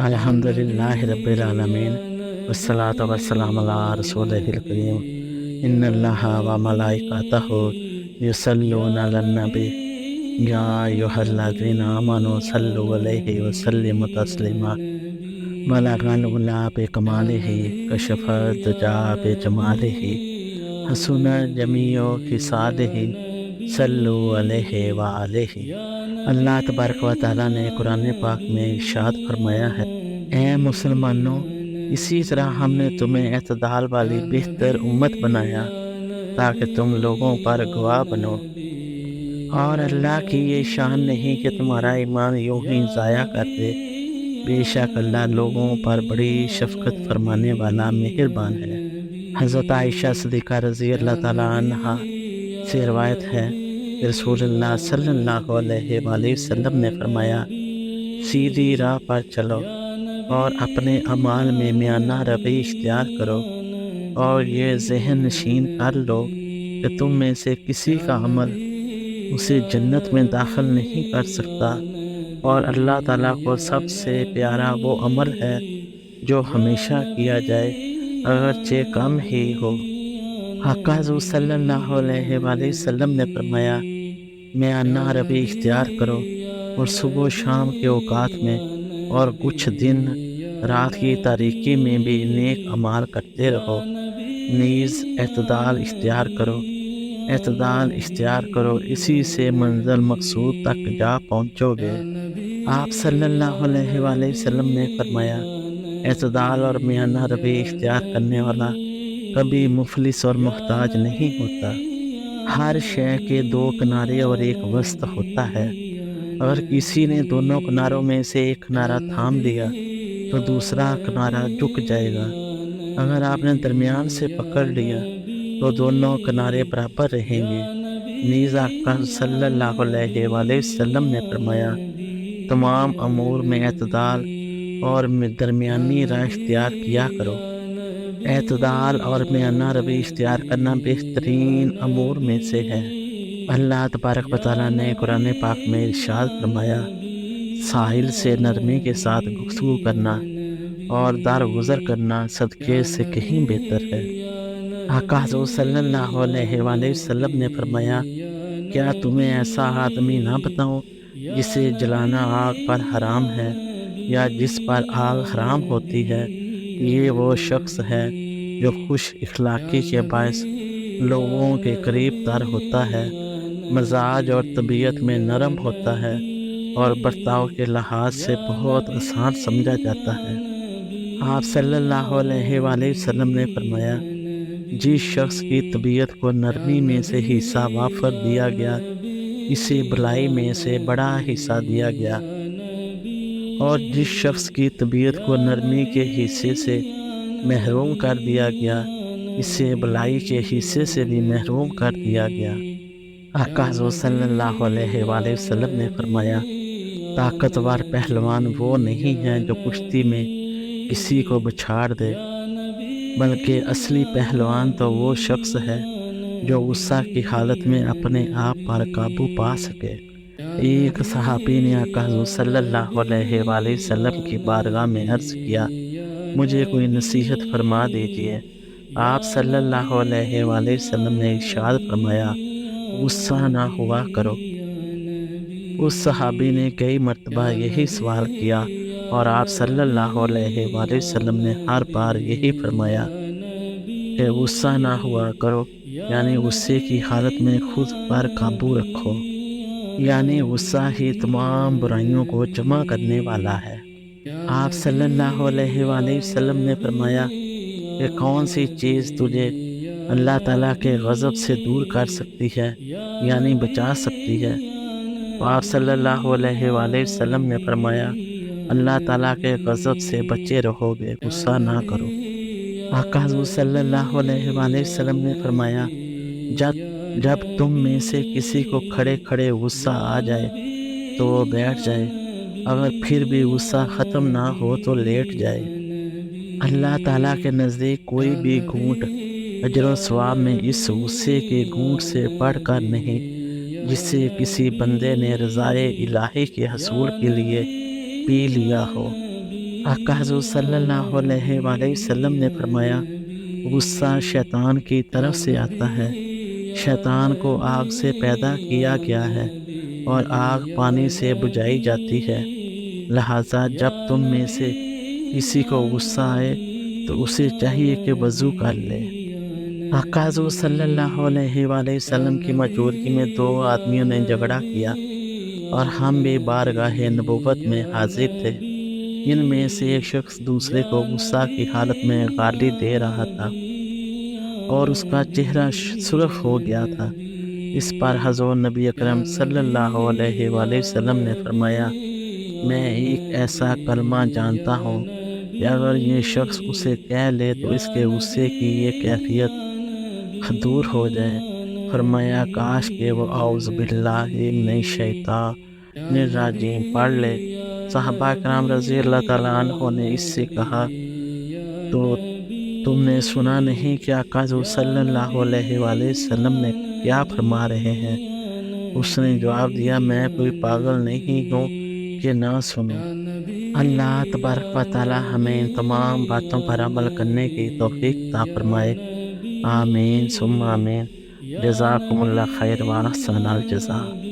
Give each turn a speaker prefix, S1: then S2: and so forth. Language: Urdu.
S1: الحمدللہ رب العالمین والصلاۃ والسلام علی رسولہ الکریم ان اللہ و ملائکتہ یصلون علی النبی یا ایھا الذین آمنوا صلوا علیہ وسلموا تسلیما بلغ العلا بکمالہ کشف الدجی بجمالہ حسن جمیع خصالہ صلوا علیہ وآلہ۔ اللہ تبارک و تعالیٰ نے قرآن پاک میں ارشاد فرمایا ہے، اے مسلمانوں، اسی طرح ہم نے تمہیں اعتدال والی بہتر امت بنایا تاکہ تم لوگوں پر گواہ بنو، اور اللہ کی یہ شان نہیں کہ تمہارا ایمان یوں ہی ضائع کر دے۔ بے شک اللہ لوگوں پر بڑی شفقت فرمانے والا مہربان ہے۔ حضرت عائشہ صدیقہ رضی اللہ تعالیٰ عنہا سے روایت ہے کہ رسول اللہ صلی اللہ علیہ وآلہ وسلم نے فرمایا، سیدھی راہ پر چلو اور اپنے اعمال میں میانہ روی اختیار کرو، اور یہ ذہن نشین کر لو کہ تم میں سے کسی کا عمل اسے جنت میں داخل نہیں کر سکتا، اور اللہ تعالیٰ کو سب سے پیارا وہ عمل ہے جو ہمیشہ کیا جائے اگرچہ کم ہی ہو۔ آقا حضور صلی اللہ علیہ وآلہ وسلم نے فرمایا، میانہ روی اختیار کرو اور صبح و شام کے اوقات میں اور کچھ دن رات کی تاریکی میں بھی نیک اعمال کرتے رہو، نیز اعتدال اختیار کرو۔ اعتدال اختیار کرو، اسی سے منزل مقصود تک جا پہنچو گے۔ آپ صلی اللہ علیہ وآلہ وسلم نے فرمایا، اعتدال اور میانہ روی اختیار کرنے والا کبھی مفلس اور محتاج نہیں ہوتا۔ ہر شے کے دو کنارے اور ایک وسط ہوتا ہے۔ اگر کسی نے دونوں کناروں میں سے ایک کنارہ تھام لیا تو دوسرا کنارہ جھک جائے گا۔ اگر آپ نے درمیان سے پکڑ لیا تو دونوں کنارے برابر رہیں گے۔ نیز آقا صلی اللہ علیہ وآلہ وسلم نے فرمایا، تمام امور میں اعتدال اور درمیانی راہ اختیار کیا کرو۔ اعتدال اور میانہ روی اختیار کرنا بہترین امور میں سے ہے۔ اللہ تبارک و تعالیٰ نے قرآن پاک میں ارشاد فرمایا، ساحل سے نرمی کے ساتھ گفتگو کرنا اور درگزر کرنا صدقے سے کہیں بہتر ہے۔ آقا حضور صلی اللہ علیہ وآلہ وسلم نے فرمایا، کیا تمہیں ایسا آدمی نہ بتاؤں جسے جلانا آگ پر حرام ہے یا جس پر آگ حرام ہوتی ہے؟ یہ وہ شخص ہے جو خوش اخلاقی کے باعث لوگوں کے قریب تر ہوتا ہے، مزاج اور طبیعت میں نرم ہوتا ہے، اور برتاؤ کے لحاظ سے بہت آسان سمجھا جاتا ہے۔ آپ صلی اللہ علیہ وآلہ وسلم نے فرمایا، جس شخص کی طبیعت کو نرمی میں سے حصہ وافر دیا گیا، اسے بھلائی میں سے بڑا حصہ دیا گیا، اور جس شخص کی طبیعت کو نرمی کے حصے سے محروم کر دیا گیا، اسے بھلائی کے حصے سے بھی محروم کر دیا گیا۔ آقا حضور صلی اللہ علیہ وآلہ وسلم نے فرمایا، طاقتور پہلوان وہ نہیں ہے جو کشتی میں کسی کو بچھاڑ دے، بلکہ اصلی پہلوان تو وہ شخص ہے جو غصہ کی حالت میں اپنے آپ پر قابو پا سکے۔ ایک صحابی نے آقا حضور صلی اللہ علیہ وآلہ وسلم کی بارگاہ میں عرض کیا، مجھے کوئی نصیحت فرما دیجیے۔ آپ صلی اللہ علیہ وآلہ وسلم نے ارشاد فرمایا، غصہ نہ ہوا کرو۔ اس صحابی نے کئی مرتبہ یہی سوال کیا، اور آپ صلی اللہ علیہ وآلہ وسلم نے ہر بار یہی فرمایا کہ غصہ نہ ہوا کرو، یعنی غصے کی حالت میں خود پر قابو رکھو، یعنی غصہ ہی تمام برائیوں کو جمع کرنے والا ہے۔ آپ صلی اللہ علیہ وآلہ وسلم نے فرمایا کہ کون سی چیز تجھے اللہ تعالیٰ کے غضب سے دور کر سکتی ہے، یعنی بچا سکتی ہے؟ تو آپ صلی اللہ علیہ وآلہ وسلم نے فرمایا، اللہ تعالیٰ کے غضب سے بچے رہو گے، غصہ نہ کرو۔ آقا حضور صلی اللہ علیہ وآلہ وسلم نے فرمایا، جب تم میں سے کسی کو کھڑے کھڑے غصہ آ جائے تو وہ بیٹھ جائے، اگر پھر بھی غصہ ختم نہ ہو تو لیٹ جائے۔ اللہ تعالیٰ کے نزدیک کوئی بھی گھونٹ اجر و ثواب میں اس غصے کے گھونٹ سے بڑھ کر نہیں جس سے کسی بندے نے رضائے الہی کے حصول کے لیے پی لیا ہو۔ آقا حضور صلی اللہ علیہ وآلہ وسلم نے فرمایا غصہ شیطان کی طرف سے آتا ہے۔ شیطان کو آگ سے پیدا کیا گیا ہے اور آگ پانی سے بجھائی جاتی ہے، لہٰذا جب تم میں سے کسی کو غصہ آئے تو اسے چاہیے کہ وضو کر لے۔ آقا حضور صلی اللہ علیہ وآلہ وسلم کی موجودگی میں 2 آدمیوں نے جھگڑا کیا اور ہم بھی بارگاہ نبوت میں حاضر تھے۔ ان میں سے ایک شخص دوسرے کو غصہ کی حالت میں گالی دے رہا تھا اور اس کا چہرہ سرخ ہو گیا تھا۔ اس پر حضور نبی اکرم صلی اللہ علیہ وآلہ وسلم نے فرمایا، میں ایک ایسا کلمہ جانتا ہوں کہ اگر یہ شخص اسے کہہ لے تو اس کے غصے کی یہ کیفیت دور ہو جائے۔ فرمایا کاش کہ وہ اعوذ باللہ من الشیطان الرجیم پڑھ لے۔ صحابہ کرام رضی اللہ تعالیٰ عنہ نے اس سے کہا، تو تم نے سنا نہیں کہ آقا حضور صلی اللہ علیہ وآلہ وسلم نے کیا فرما رہے ہیں؟ اس نے جواب دیا، میں کوئی پاگل نہیں ہوں کہ نہ سنوں۔ اللہ تبارک و تعالیٰ ہمیں ان تمام باتوں پر عمل کرنے کی توفیق عطا فرمائے۔ آمین ثم آمین۔ جزاکم اللہ خیر و احسن الجزاء۔